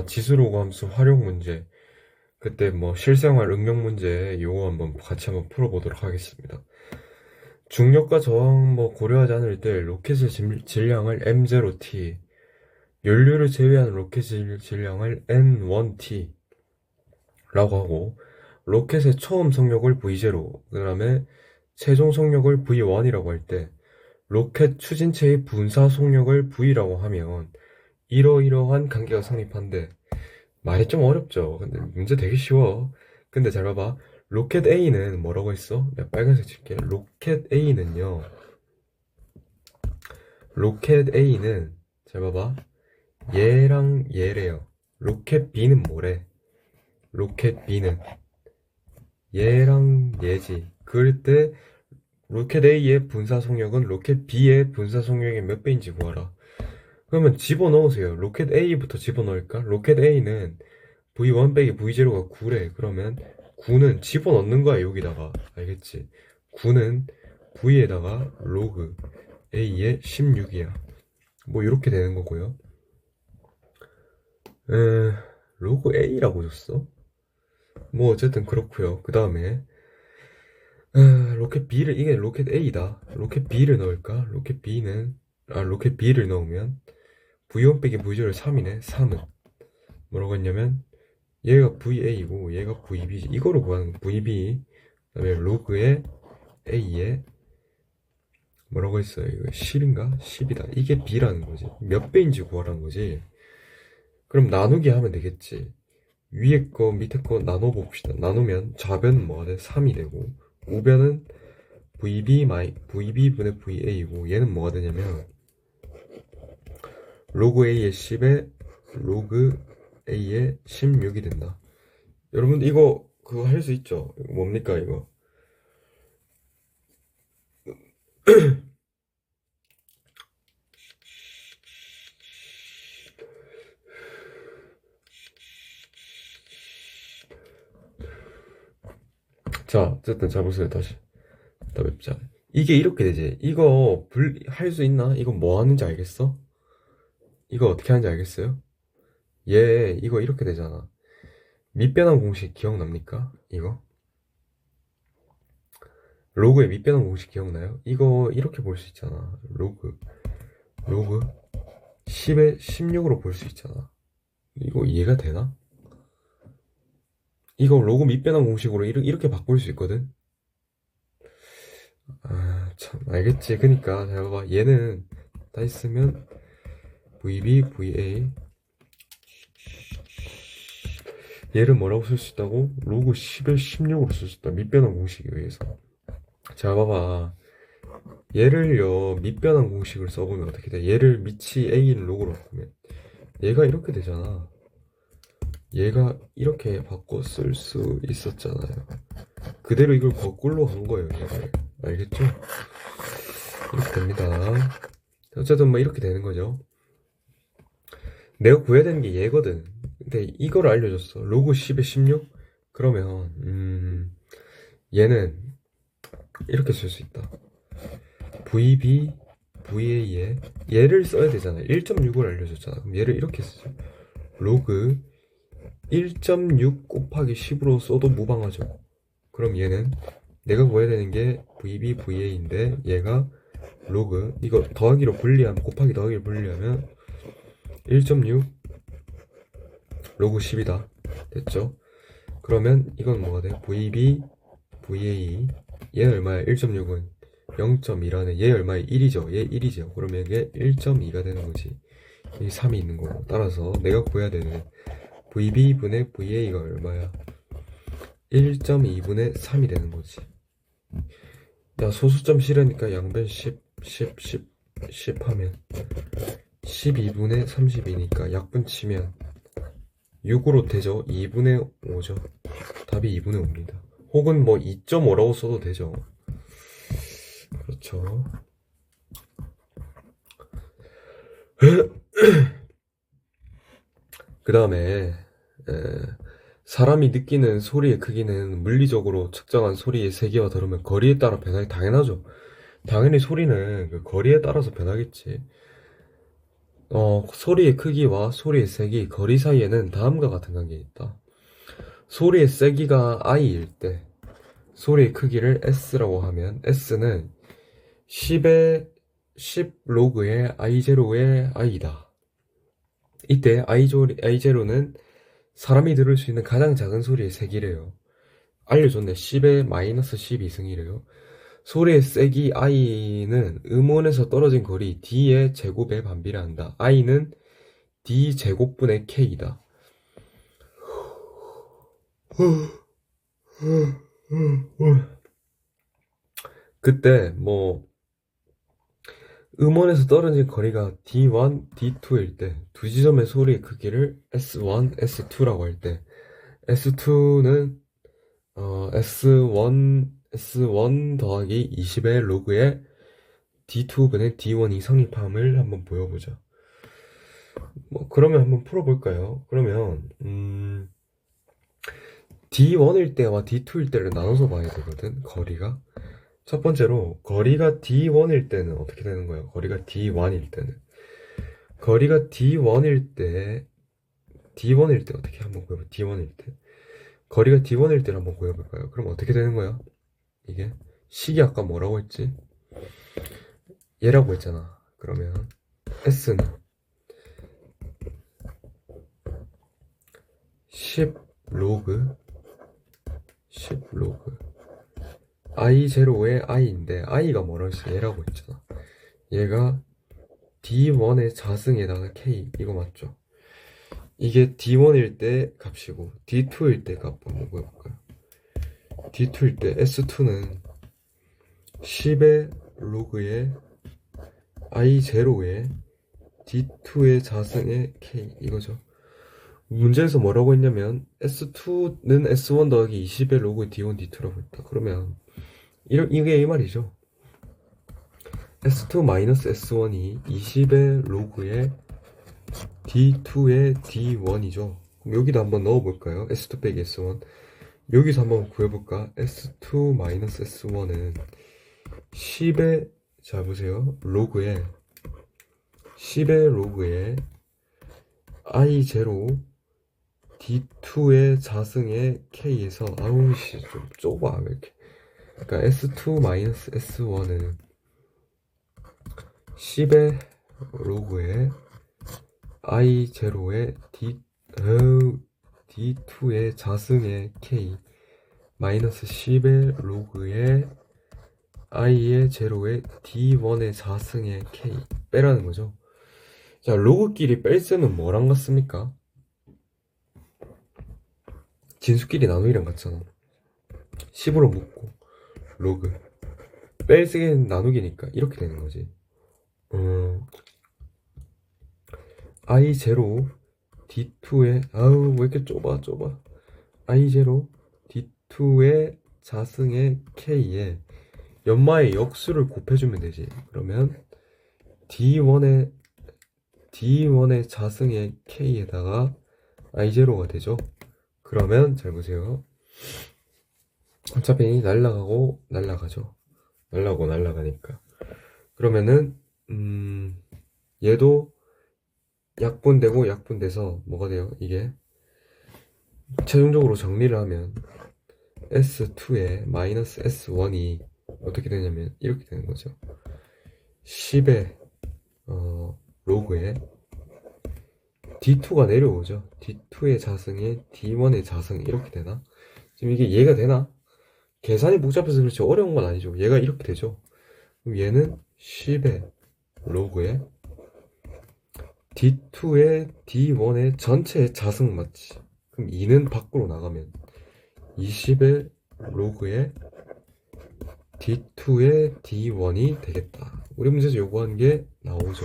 지수로그 함수 활용 문제. 그때 뭐 실생활 응용 문제 요거 한번 같이 한번 풀어보도록 하겠습니다. 중력과 저항 뭐 고려하지 않을 때 로켓의 질량을 M0T, 연료를 제외한 로켓의 질량을 N1T 라고 하고, 로켓의 처음 속력을 V0, 그 다음에 최종 속력을 V1이라고 할 때 로켓 추진체의 분사 속력을 V라고 하면 이러이러한 관계가 성립한데, 말이 좀 어렵죠. 근데 문제 되게 쉬워. 근데 잘 봐봐. 로켓 A는 뭐라고 했어? 내가 빨간색 칠게. 로켓 A는 잘 봐봐. 얘랑 얘래요. 로켓 B는 뭐래? 로켓 B는 얘랑 얘지. 그럴 때 로켓 A의 분사 속력은 로켓 B의 분사 속력의 몇 배인지 구하라. 그러면 집어넣으세요. 로켓 A부터 집어넣을까? 로켓 A는 V1 빼기 V0가 9래. 그러면 9는 집어넣는 거야, 여기다가. 알겠지? 9는 V에다가 로그 A의 16이야. 뭐, 이렇게 되는 거고요. 에, 로그 A라고 줬어? 뭐, 어쨌든 그렇고요. 그 다음에, 로켓 B를, 이게 로켓 A다. 로켓 B를 넣을까? 로켓 B를 넣으면, V1 빼기 V0를 3이네. 3은 뭐라고 했냐면, 얘가 VA고 얘가 VB지. 이거로 구하는 거. VB 그다음에 로그의 A에 뭐라고 했어요? 이거 10인가? 10이다. 이게 B라는 거지. 몇 배인지 구하라는 거지. 그럼 나누기 하면 되겠지. 위에 거 밑에 거 나눠 봅시다. 나누면 좌변은 뭐가 돼? 3이 되고, 우변은 VB분의 VA고, 얘는 뭐가 되냐면 로그 A의 10에 로그 A의 16이 된다. 여러분 이거 그거 할 수 있죠? 이거 뭡니까 이거? 자, 어쨌든 잘 보세요. 다시 더 맵자. 이게 이렇게 되지. 이거 할 수 있나? 이거 뭐 하는지 알겠어? 이거 어떻게 하는지 알겠어요? 얘 이거 이렇게 되잖아. 밑변환 공식 기억납니까? 이거 로그의 밑변환 공식 기억나요? 이거 이렇게 볼 수 있잖아. 로그 10에 16으로 볼 수 있잖아. 이거 이해가 되나? 이거 로그 밑변환 공식으로 이렇게 바꿀 수 있거든. 아, 참 알겠지. 그니까 잘 봐봐. 얘는 다시 쓰면 VB, VA. 얘를 뭐라고 쓸 수 있다고? 로그 10에 16으로 쓸 수 있다. 밑변환 공식에 의해서. 자, 봐봐. 얘를요, 밑변환 공식을 써보면 어떻게 돼? 얘를 밑이 A인 로그로 바꾸면 얘가 이렇게 되잖아. 얘가 이렇게 바꿔 쓸 수 있었잖아요. 그대로 이걸 거꾸로 한 거예요, 얘를. 알겠죠? 이렇게 됩니다. 어쨌든 뭐 이렇게 되는 거죠. 내가 구해야 되는 게 얘거든. 근데 이걸 알려줬어. 로그 10에 16? 그러면 얘는 이렇게 쓸 수 있다. VB, VA에 얘를 써야 되잖아. 1.6을 알려줬잖아. 그럼 얘를 이렇게 쓰죠. 로그 1.6 곱하기 10으로 써도 무방하죠. 그럼 얘는 내가 구해야 되는 게 VB, VA인데 얘가 로그 이거 더하기로 분리하면 곱하기 더하기로 분리하면 1.6 로그 10이다. 됐죠? 그러면 이건 뭐가 돼? VB, VA 얘는 얼마야? 1.6은 0.2라네. 얘 얼마야? 1이죠. 얘 1이죠. 그러면 이게 1.2가 되는 거지. 여기 3이 있는 거고. 따라서 내가 구해야 되는 VB분의 VA가 얼마야? 1.2분의 3이 되는 거지. 야, 소수점 실으니까 양변 10 하면 12분의 30이니까 약분 치면 6으로 되죠. 2분의 5죠. 답이 2분의 5입니다. 혹은 뭐 2.5라고 써도 되죠. 그렇죠. 그 다음에 사람이 느끼는 소리의 크기는 물리적으로 측정한 소리의 세기와 다르면 거리에 따라 변하기 당연하죠. 당연히 소리는 그 거리에 따라서 변하겠지. 소리의 크기와 소리의 세기, 거리 사이에는 다음과 같은 관계가 있다. 소리의 세기가 I일 때 소리의 크기를 S라고 하면 S는 10의 10 로그의 I0의 I다. 이때 I0는 사람이 들을 수 있는 가장 작은 소리의 세기래요. 알려줬네. 10의 마이너스 12승이래요. 소리의 세기 I는 음원에서 떨어진 거리 D의 제곱에 반비례한다. I는 D 제곱분의 K이다. 그때 음원에서 떨어진 거리가 D1, D2일 때 두 지점의 소리의 크기를 S1, S2라고 할 때 S2는 S1 더하기 20의 로그의 D2분의 D1이 성립함을 한번 보여보자. 그러면 한번 풀어볼까요? 그러면 D1일 때와 D2일 때를 나눠서 봐야 되거든, 거리가. 첫 번째로 거리가 D1일 때는 어떻게 되는 거예요? 거리가 D1일 때는 거리가 D1일 때 어떻게 한번 구해볼까요? D1일 때 거리가 D1일 때를 한번 구해볼까요? 그럼 어떻게 되는 거야? 이게 식이 아까 뭐라고 했지? 얘라고 했잖아. 그러면 S는 10 로그 I0의 I인데 I가 뭐라고 했어? 얘라고 했잖아. 얘가 D1의 자승에다가 K, 이거 맞죠? 이게 D1일 때 값이고 D2일 때 값 한번 구해볼까요? D2일 때 S2는 10의 로그의 I0의 D2의 자승의 K, 이거죠. 문제에서 뭐라고 했냐면 S2는 S1 더하기 20의 로그의 D1, D2라고 했다. 그러면 이게 이 말이죠. S2 마이너스 S1이 20의 로그의 D2의 D1이죠. 그럼 여기다 한번 넣어볼까요? S2 빼기 S1. 여기서 한번 구해볼까? S2 마이너스 S1은 10의, 자 보세요. 10의 로그의 I0 D2의 자승의 K에서, 아우씨, 좀 좁아, 왜 이렇게. 그러니까 S2 마이너스 S1은 10의 로그의 I0의 D2의 자승의 K 마이너스 10의 로그의 I의 제로의 D1의 자승의 K 빼라는 거죠. 자, 로그끼리 뺄셈은 뭐랑 같습니까? 진수끼리 나누기랑 같잖아. 10으로 묶고 로그 뺄셈 나누기니까 이렇게 되는 거지. I0 D2의, 아우 왜 이렇게 좁아 I0 D2의 자승의 K에 연마의 역수를 곱해주면 되지. 그러면 D1의 자승의 K에다가 I0가 되죠. 그러면 잘 보세요. 어차피 날라가죠. 날라가니까. 그러면은 얘도 약분돼서 뭐가 돼요? 이게 최종적으로 정리를 하면 S2에 마이너스 S1이 어떻게 되냐면 이렇게 되는 거죠. 10의 로그에 D2가 내려오죠. D2의 자승에 D1의 자승, 이렇게 되나? 지금 이게 이해가 되나? 계산이 복잡해서 그렇지 어려운 건 아니죠. 얘가 이렇게 되죠. 그럼 얘는 10의 로그에 D2의 D1의 전체 자승 맞지? 그럼 2는 밖으로 나가면 20의 로그에 D2의 D1이 되겠다. 우리 문제에서 요구한 게 나오죠.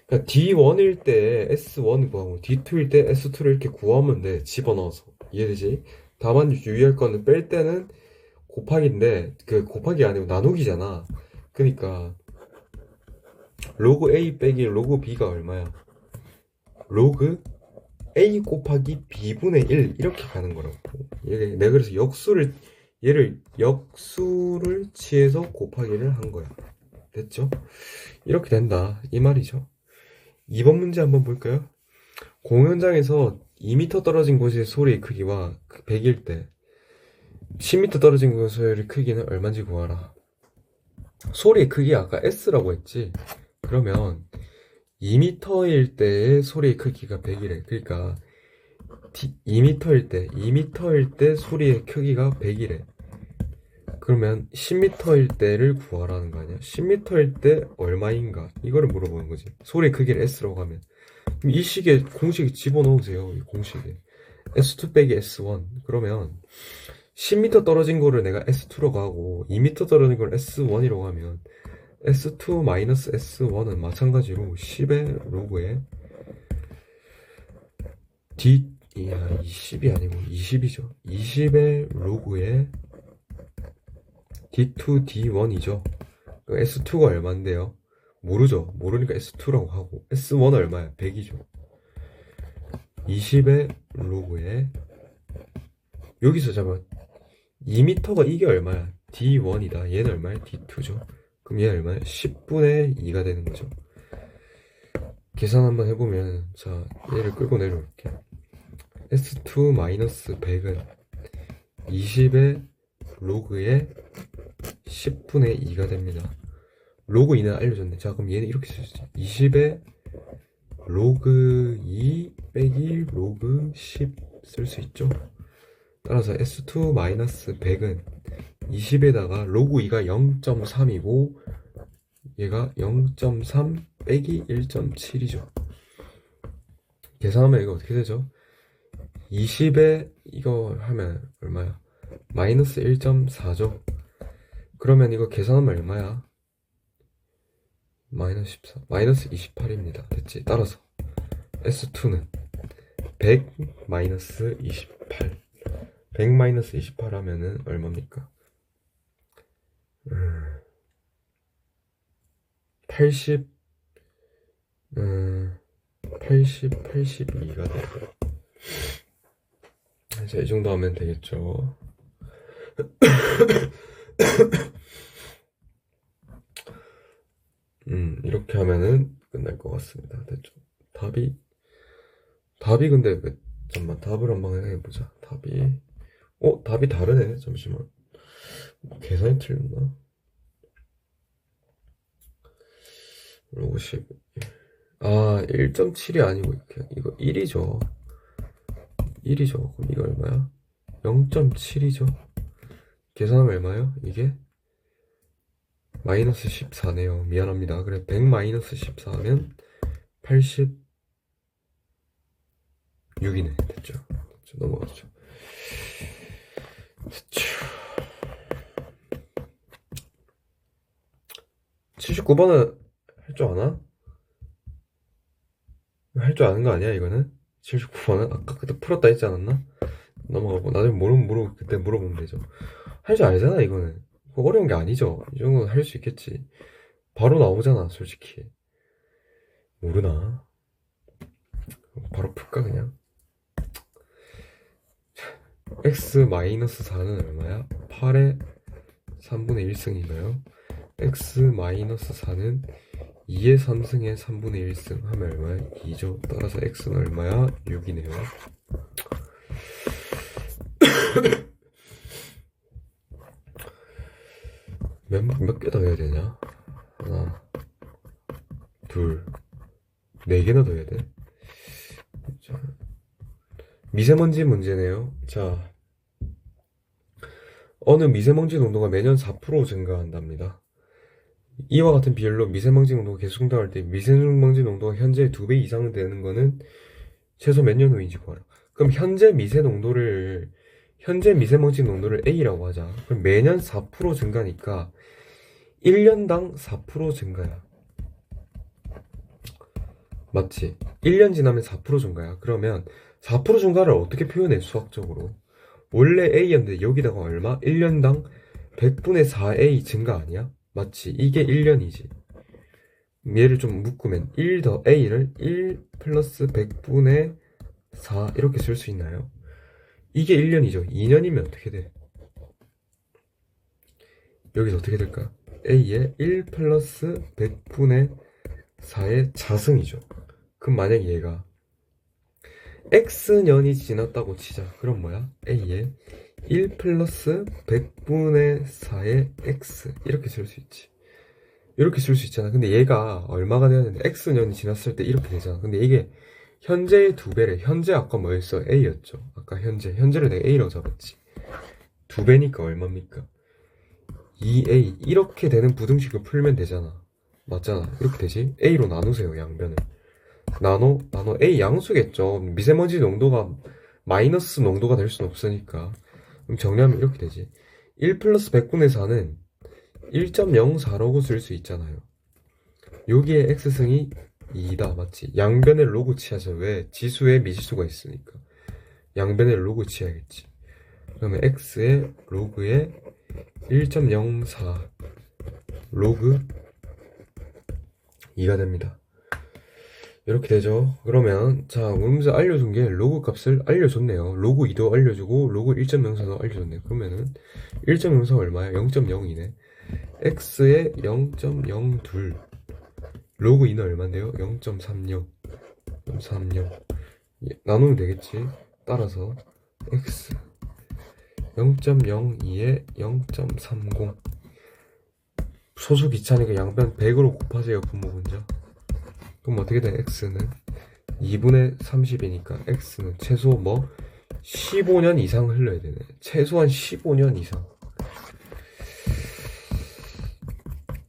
그러니까 D1일 때 S1 구하고 D2일 때 S2를 이렇게 구하면 돼. 집어넣어서. 이해되지? 다만 유의할 거는 뺄 때는 곱하기인데 그 곱하기 아니고 나누기잖아. 그러니까 로그 A 빼기 로그 B가 얼마야? 로그 A 곱하기 B분의 1 이렇게 가는 거라고. 내가 그래서 얘를 역수를 취해서 곱하기를 한 거야. 됐죠? 이렇게 된다 이 말이죠. 2번 문제 한번 볼까요? 공연장에서 2m 떨어진 곳의 소리의 크기와 100일 때 10m 떨어진 곳의 소리의 크기는 얼마인지 구하라. 소리의 크기가 아까 S라고 했지? 그러면 2m일 때의 소리의 크기가 100이래. 그러니까 2m일 때 소리의 크기가 100이래. 그러면 10m일 때를 구하라는 거 아니야? 10m일 때 얼마인가? 이거를 물어보는 거지. 소리의 크기를 S라고 하면. 그럼 이 식에 공식에 집어넣으세요. 이 공식에. S2 빼기 S1. 그러면 10m 떨어진 거를 내가 S2라고 하고 2m 떨어진 걸 S1이라고 하면 S2 마이너스 S1은 마찬가지로 10의 로그에 이 10이 아니고 20이죠. 20의 로그에 D2, D1이죠. S2가 얼마인데요? 모르죠. 모르니까 S2라고 하고 S1은 얼마야? 100이죠. 20의 로그에 여기서 잠깐 2m가 이게 얼마야? D1이다. 얘는 얼마야? D2죠. 그럼 얘 얼마야? 10분의 2가 되는 거죠. 계산 한번 해보면 자 얘를 끌고 내려올게. S2 마이너스 100은 20의 로그에 10분의 2가 됩니다. 로그 2는 알려줬네. 자 그럼 얘는 이렇게 쓰지. 20의 로그 2 빼기 로그 10 쓸 수 있죠. 따라서 S2 마이너스 100은 20에다가 로그 2가 0.3이고 얘가 0.3 빼기 1.7이죠. 계산하면 이거 어떻게 되죠? 20에 이거 하면 얼마야? 마이너스 1.4죠. 그러면 이거 계산하면 얼마야? 마이너스 14, 마이너스 28입니다. 됐지? 따라서 S2는 100 마이너스 28 100 마이너스 28 하면은 얼마입니까? 80 82가 돼요. 자, 이 정도 하면 되겠죠. 이렇게 하면은 끝날 것 같습니다. 됐죠? 답이 근데 잠깐만 답을 한번 해보자. 답이 다르네. 잠시만. 계산이 틀렸나? 50. 1.7이 아니고 이거 1이죠. 1이죠. 그럼 이거 얼마야? 0.7이죠. 계산하면 얼마요? 이게 마이너스 14네요. 미안합니다. 그래 100 마이너스 14면 86이네. 됐죠? 넘어갔죠. 됐죠. 79번은 할 줄 아나? 할 줄 아는 거 아니야 이거는? 79번은? 아까 그때 풀었다 했지 않았나? 넘어가고 나중에 모르면 그때 물어보면 되죠. 할 줄 알잖아 이거는. 어려운 게 아니죠. 이 정도는 할 수 있겠지. 바로 나오잖아 솔직히. 모르나? 바로 풀까 그냥? x-4는 얼마야? 8의 3분의 1승인가요? x-4는 2의 3승의 3분의 1승 하면 얼마야? 2죠. 따라서 x는 얼마야? 6이네요. 몇 개 더 해야 되냐? 하나, 둘, 4개나 더 해야 돼. 자, 미세먼지 문제네요. 자, 어느 미세먼지 농도가 매년 4% 증가한답니다. 이와 같은 비율로 미세먼지 농도가 계속 증가할 때 미세먼지 농도가 현재 2배 이상 되는 거는 최소 몇 년 후인지 구하라. 그럼 현재 미세먼지 농도를 A라고 하자. 그럼 매년 4% 증가니까 1년당 4% 증가야. 맞지? 1년 지나면 4% 증가야. 그러면 4% 증가를 어떻게 표현해 수학적으로? 원래 A였는데 여기다가 얼마? 1년당 100분의 4A 증가 아니야? 맞지? 이게 1년이지. 얘를 좀 묶으면 1 더 A를 1 플러스 100분의 4 이렇게 쓸 수 있나요? 이게 1년이죠. 2년이면 어떻게 돼? 여기서 어떻게 될까? A의 1 플러스 100분의 4의 자승이죠. 그럼 만약에 얘가 x년이 지났다고 치자. 그럼 뭐야? a에 1 플러스 100분의 4의 x 이렇게 쓸 수 있지. 이렇게 쓸 수 있잖아. 근데 얘가 얼마가 돼야 되는데 x년이 지났을 때 이렇게 되잖아. 근데 이게 현재의 두 배래. 현재 아까 뭐였어? a였죠. 아까 현재를 내가 a라고 잡았지. 두 배니까 얼마입니까? 2a 이렇게 되는 부등식을 풀면 되잖아. 맞잖아. 이렇게 되지? a로 나누세요. 양변을. 나노 A 양수겠죠. 미세먼지 농도가 마이너스 농도가 될 수는 없으니까. 그럼 정리하면 이렇게 되지. 1 플러스 100분의 4는 1.04라고 쓸 수 있잖아요. 여기에 x승이 2다. 맞지? 양변의 로그 취하죠. 왜? 지수에 미지수가 있으니까. 양변의 로그 취하겠지. 그러면 x의 로그에 1.04 로그 2가 됩니다. 이렇게 되죠. 그러면 자 문제 알려준 게 로그 값을 알려줬네요. 로그 2도 알려주고 로그 1.04도 알려줬네요. 그러면은 1.04 얼마야? 0.02네. x에 0.02 로그 2는 얼마인데요? 0.30 나누면 되겠지. 따라서 x 0.02에 0.30 소수 귀찮으니까 양변 100으로 곱하세요. 분모분자. 그럼 어떻게 돼? x는 2분의 30이니까 x는 최소 뭐 15년 이상 흘러야 되네. 최소한 15년 이상.